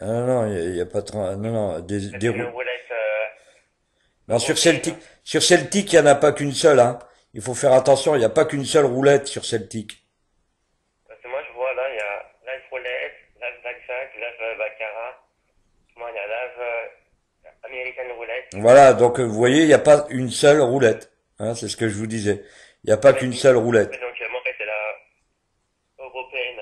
Non, non, il y a pas de, non, non, C'est une roulette non, européenne. Sur Celtic, il y en a pas qu'une seule, hein. Il faut faire attention, il n'y a pas qu'une seule roulette sur Celtic. Parce que moi, je vois là, il y a live roulette, live blackjack, live baccarat. Moi, il y a live American roulette. Voilà, donc vous voyez, il n'y a pas une seule roulette. Hein, c'est ce que je vous disais. Il n'y a pas Ouais, qu'une seule ouais, roulette. donc, moi, en fait, c'est la européenne.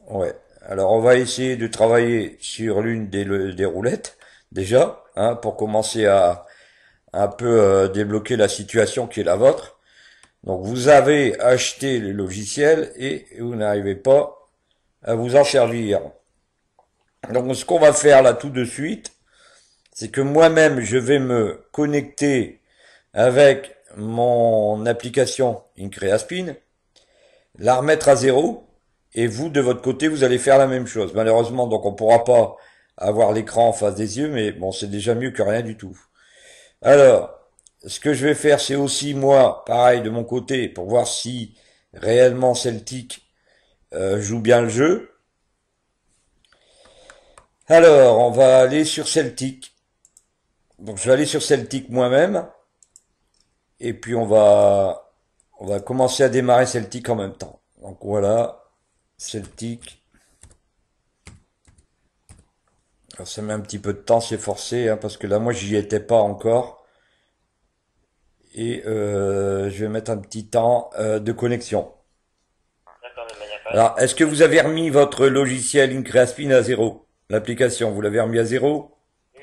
Ouais. Alors on va essayer de travailler sur l'une des roulettes, déjà, hein, pour commencer à un peu débloquer la situation qui est la vôtre. Donc vous avez acheté le logiciel et vous n'arrivez pas à vous en servir. Donc ce qu'on va faire là tout de suite, c'est que moi-même je vais me connecter avec mon application IncreaSpin, la remettre à zéro, et vous de votre côté vous allez faire la même chose. Malheureusement donc on pourra pas avoir l'écran en face des yeux, mais bon c'est déjà mieux que rien du tout. Alors, ce que je vais faire c'est aussi moi, pareil de mon côté, pour voir si réellement Celtic joue bien le jeu. Alors, on va aller sur Celtic. Donc je vais aller sur Celtic moi-même et puis on va commencer à démarrer Celtic en même temps. Donc voilà, Celtic. Alors ça met un petit peu de temps, c'est forcé hein, parce que là moi j'y étais pas encore et je vais mettre un petit temps de connexion. D'accord, mais il n'y a pas. Alors est-ce que vous avez remis votre logiciel IncreaSpin à zéro? L'application, vous l'avez remis à zéro? Oui,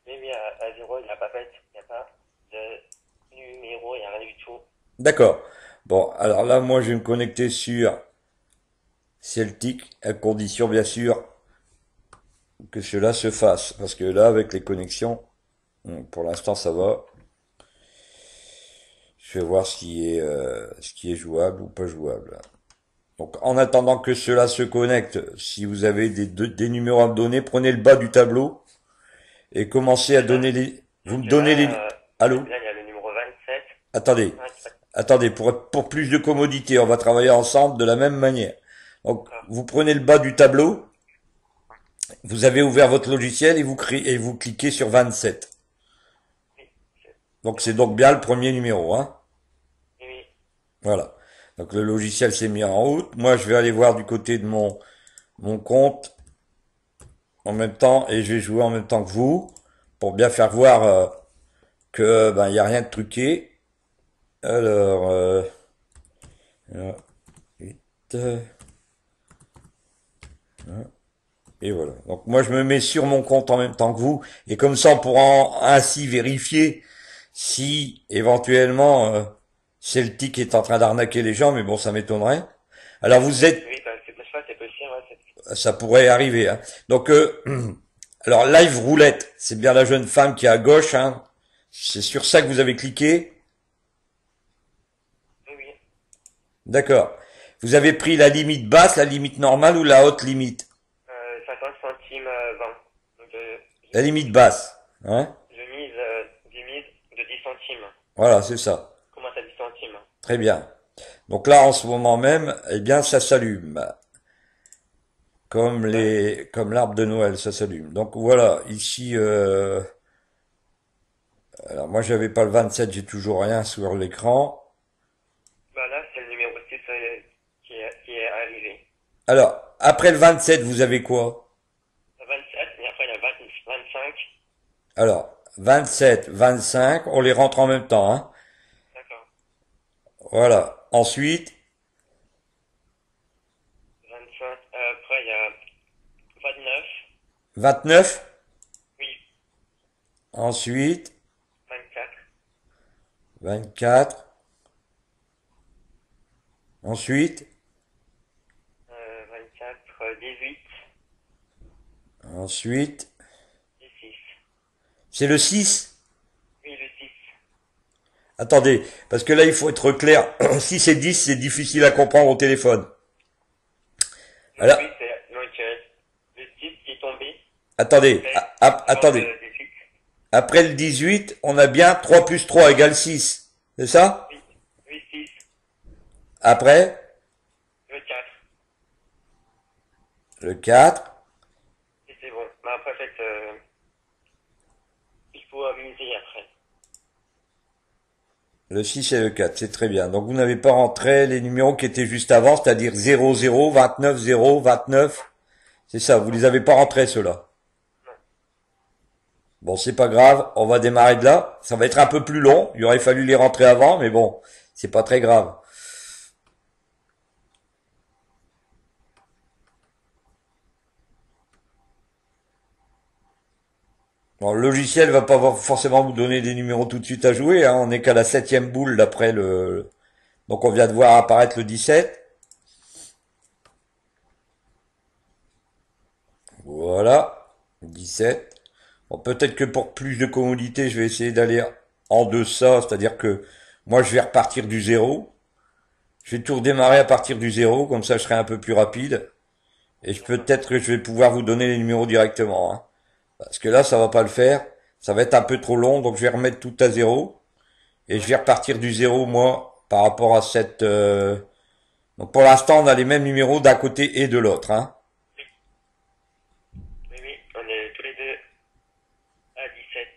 à zéro, il n'y a pas fait. Il n'y a pas de numéro, il n'y a rien du tout. D'accord. Bon, alors là moi je vais me connecter sur Celtic à condition bien sûr que cela se fasse. Parce que là, avec les connexions, pour l'instant, ça va. Je vais voir ce qui est jouable ou pas jouable. Donc, en attendant que cela se connecte, si vous avez des numéros à me donner, prenez le bas du tableau et commencez à Et là, donner les. Vous donc me donnez les. Allô? là, il y a le numéro 27. Attendez, 27. attendez. Pour plus de commodité, on va travailler ensemble de la même manière. Donc, D'accord. vous prenez le bas du tableau, vous avez ouvert votre logiciel et vous cliquez sur 27. Oui, Donc, c'est c'est bon. donc bien le premier numéro, hein. Oui, oui. Voilà. Donc le logiciel s'est mis en route. Moi, je vais aller voir du côté de mon compte en même temps et je vais jouer en même temps que vous pour bien faire voir que ben il y a rien de truqué. Alors, voilà, 8, et voilà. Donc moi, je me mets sur mon compte en même temps que vous et comme ça, on pourra ainsi vérifier si éventuellement Celtic est en train d'arnaquer les gens, mais bon, ça m'étonnerait. Alors vous êtes Oui, bah, c'est possible, ouais, ça pourrait arriver. Hein. Donc, alors live roulette, c'est bien la jeune femme qui est à gauche. Hein. C'est sur ça que vous avez cliqué. oui, oui. D'accord. Vous avez pris la limite basse, la limite normale ou la haute limite? 50 centimes 20. Donc, La limite basse. Hein. je mise de 10 centimes. Voilà, c'est ça. Comment ça 10 centimes? Très bien. Donc là, en ce moment même, eh bien, ça s'allume. Ouais. Comme l'arbre de Noël, ça s'allume. Donc voilà, ici, alors moi j'avais pas le 27, j'ai toujours rien sur l'écran. Bah là, c'est le numéro 6 qui est arrivé. Alors, après le 27, vous avez quoi? 27, et après il y a 25. Alors, 27, 25, on les rentre en même temps, hein. D'accord. Voilà. Ensuite, 25. Après il y a 29. 29. Oui, Ensuite, 24. 24. Ensuite, 24, 18, ensuite, 16. c'est le 6. Oui, le 6. Attendez, parce que là, il faut être clair. 6 et 10, c'est difficile à comprendre au téléphone. Donc Alors, oui, c'est donc le 6 qui est tombé. attendez, Après, avant attendez. le 18. Après le 18, on a bien 3 plus 3 égale 6. C'est ça? Oui, oui, 6. Après, Le 4. le 4. en fait, il faut amuser après. Le 6 et le 4, c'est très bien. Donc vous n'avez pas rentré les numéros qui étaient juste avant, c'est-à-dire 00, 29, 0, 29. C'est ça, vous les avez pas rentrés ceux-là. Bon, c'est pas grave, on va démarrer de là. Ça va être un peu plus long, il aurait fallu les rentrer avant, mais bon, c'est pas très grave. Bon, le logiciel va pas forcément vous donner des numéros tout de suite à jouer, hein. On n'est qu'à la septième boule d'après le... Donc on vient de voir apparaître le 17. Voilà, 17. Bon, peut-être que pour plus de commodité, je vais essayer d'aller en deçà, c'est-à-dire que moi je vais repartir du zéro. Je vais tout redémarrer à partir du zéro, comme ça je serai un peu plus rapide. Et peut-être que je vais pouvoir vous donner les numéros directement, hein. Parce que là, ça va pas le faire. Ça va être un peu trop long, donc je vais remettre tout à zéro. Et je vais repartir du zéro, moi, par rapport à cette... Donc pour l'instant, on a les mêmes numéros d'un côté et de l'autre, hein. Oui, oui, on est tous les deux à 17.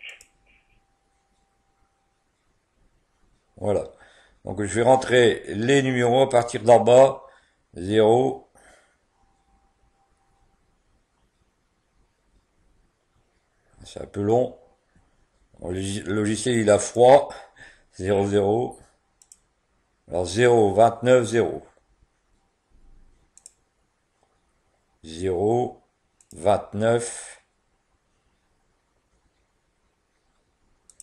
Voilà. Donc je vais rentrer les numéros à partir d'en bas. 0. C'est un peu long. Le logiciel, il a froid. 0, 0. Alors 0, 29, 0. 0, 29,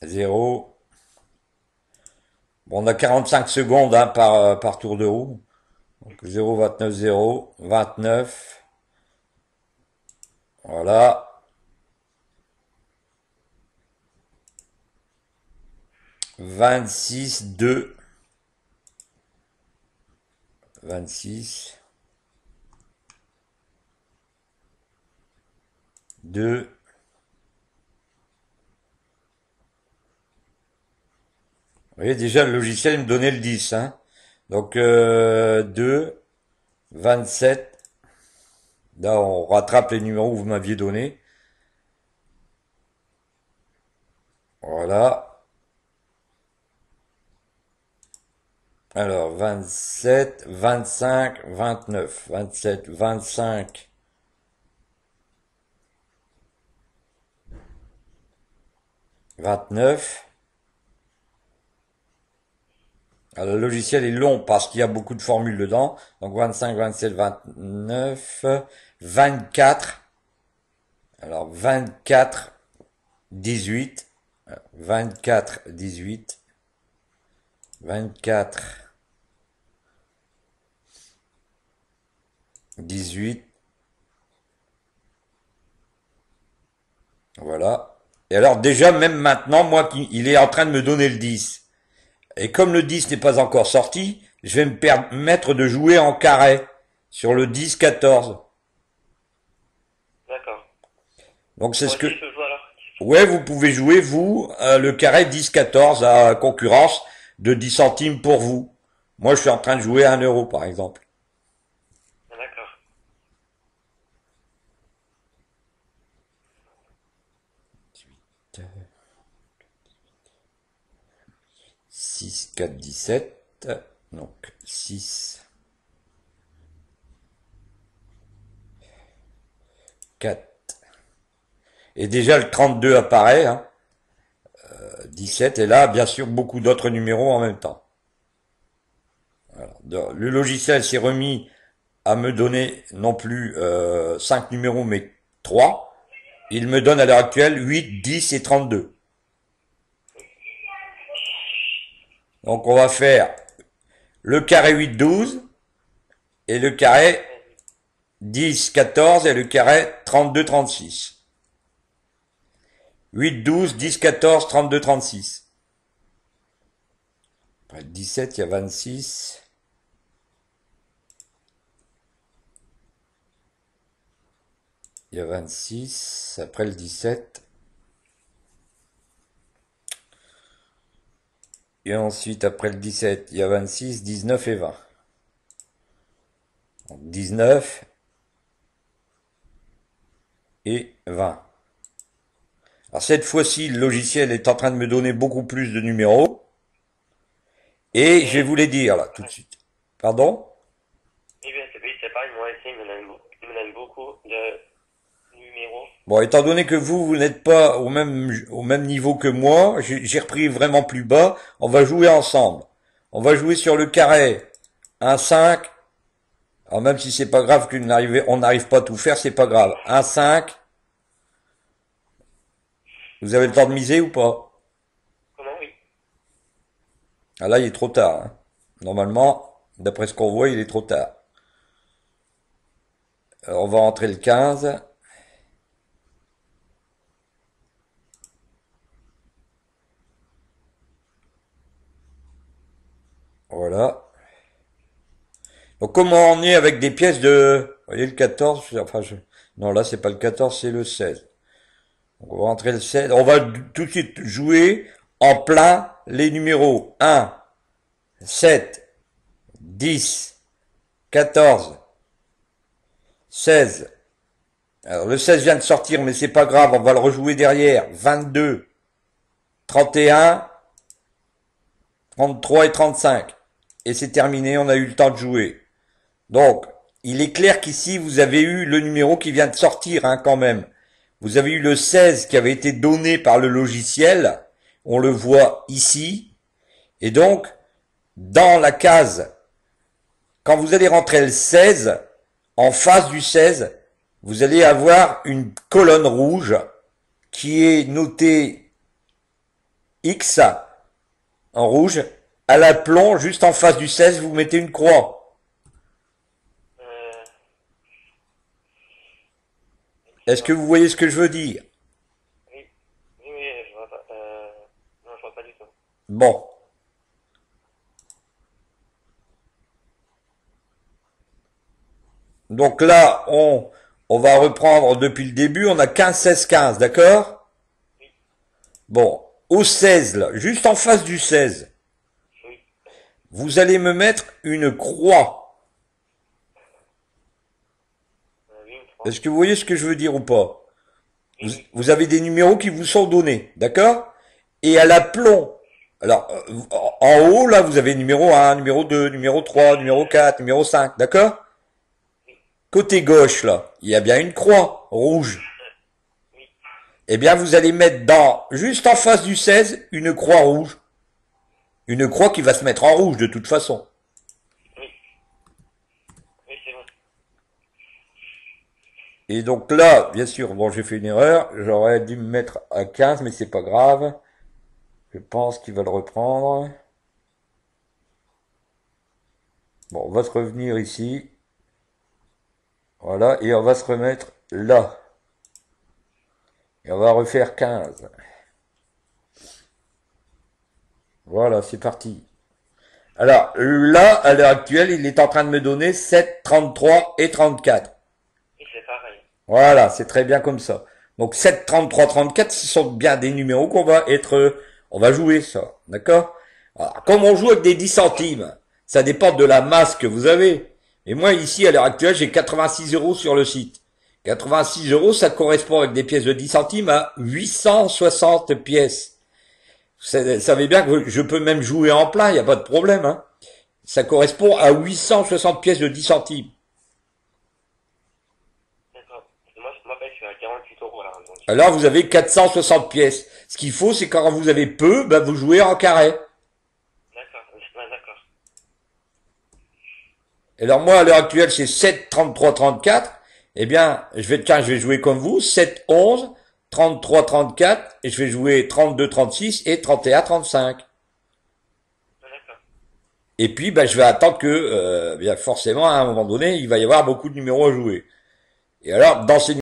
0. Bon, on a 45 secondes, hein, par tour de roue. Donc 0, 29, 0, 29. Voilà. 26, 2. 26. 2. Vous voyez, déjà, le logiciel me donnait le 10, hein. Donc, 2, 27. Là, on rattrape les numéros que vous m'aviez donnés. Voilà. Alors, 27, 25, 29. 27, 25. 29. Alors, le logiciel est long parce qu'il y a beaucoup de formules dedans. Donc 25, 27, 29, 24. Alors 24, 18. 24, 18. 24, 18. Voilà. Et alors déjà, même maintenant, moi, il est en train de me donner le 10. Et comme le 10 n'est pas encore sorti, je vais me permettre de jouer en carré sur le 10-14. D'accord. Donc c'est Moi ce que... aussi, je peux jouer alors. Ouais, vous pouvez jouer, vous, le carré 10-14 à concurrence de 10 centimes pour vous. Moi, je suis en train de jouer à 1 euro, par exemple. D'accord. 6, 4, 17. Donc, 6, 4. Et déjà, le 32 apparaît, hein. 17. Et là, bien sûr, beaucoup d'autres numéros en même temps. Voilà. Le logiciel s'est remis à me donner non plus 5 numéros, mais 3. Il me donne à l'heure actuelle 8, 10 et 32. Donc on va faire le carré 8, 12 et le carré 10, 14 et le carré 32, 36. 8, 12, 10, 14, 32, 36. Après le 17, il y a 26. Il y a 26. Après le 17. Et ensuite, après le 17, il y a 26, 19 et 20. Donc 19 et 20. Alors cette fois-ci, le logiciel est en train de me donner beaucoup plus de numéros. Et je vais vous les dire là tout de suite. Pardon? Eh bien, oui, c'est pareil, moi aussi, il me donne beaucoup de numéros. Bon, étant donné que vous n'êtes pas au même niveau que moi, j'ai repris vraiment plus bas, on va jouer ensemble. On va jouer sur le carré 1, 5. Alors même si c'est pas grave on n'arrive pas à tout faire, c'est pas grave. 1, 5. Vous avez le temps de miser ou pas? Comment, oui? Ah là, il est trop tard, hein. Normalement, d'après ce qu'on voit, il est trop tard. Alors, on va rentrer le 15. Voilà. Donc comment on est avec des pièces de... Vous voyez le 14, enfin non là c'est pas le 14, c'est le 16. Donc on va rentrer le 16. On va tout de suite jouer en plein les numéros 1, 7, 10, 14, 16. Alors le 16 vient de sortir mais c'est pas grave, on va le rejouer derrière. 22, 31, 33 et 35. Et c'est terminé, on a eu le temps de jouer. Donc, il est clair qu'ici, vous avez eu le numéro qui vient de sortir, hein, quand même. Vous avez eu le 16 qui avait été donné par le logiciel. On le voit ici. Et donc, dans la case, quand vous allez rentrer le 16, en face du 16, vous allez avoir une colonne rouge qui est notée X en rouge. À l'aplomb, juste en face du 16, vous mettez une croix. Euh, Est-ce que vous voyez ce que je veux dire? oui, oui, je vois pas. Non, je vois pas du tout. Bon. Donc là, on va reprendre depuis le début. On a 15, 16, 15, d'accord? Oui, Bon. Au 16, là, juste en face du 16, oui, vous allez me mettre une croix. oui, une croix. Est-ce que vous voyez ce que je veux dire ou pas? Oui, oui, Vous avez des numéros qui vous sont donnés, d'accord? Et à l'aplomb, alors, en haut, là, vous avez numéro 1, numéro 2, numéro 3, numéro 4, numéro 5, d'accord? Côté gauche, là, il y a bien une croix rouge. oui, Eh bien, vous allez mettre juste en face du 16, une croix rouge. Une croix qui va se mettre en rouge de toute façon. oui, oui, c'est bon. Et donc là, bien sûr, bon, j'ai fait une erreur. J'aurais dû me mettre à 15, mais c'est pas grave. Je pense qu'il va le reprendre. Bon, on va se revenir ici. Voilà, et on va se remettre là. Et on va refaire 15. Voilà, c'est parti. Alors, là, à l'heure actuelle, il est en train de me donner 7, 33 et 34. Oui, c'est pareil. Voilà, c'est très bien comme ça. Donc 7, 33, 34, ce sont bien des numéros on va jouer ça, d'accord? Alors, comme on joue avec des 10 centimes, ça dépend de la masse que vous avez. Et moi, ici, à l'heure actuelle, j'ai 86 euros sur le site. 86 euros, ça correspond avec des pièces de 10 centimes à 860 pièces. Vous savez bien que je peux même jouer en plein, il n'y a pas de problème, hein. Ça correspond à 860 pièces de 10 centimes. D'accord. Moi, je suis à 48 euros là, donc. Alors vous avez 460 pièces. Ce qu'il faut, c'est quand vous avez peu, ben vous jouez en carré. D'accord, ouais, d'accord. Et alors moi, à l'heure actuelle, c'est 7, 33, 34. Eh bien, je vais jouer comme vous, 7, 11, 33, 34, et je vais jouer 32, 36 et 31, 35. Ouais, d'accord. Et puis, ben, je vais attendre que, bien forcément, à un moment donné, il va y avoir beaucoup de numéros à jouer. Et alors, dans ces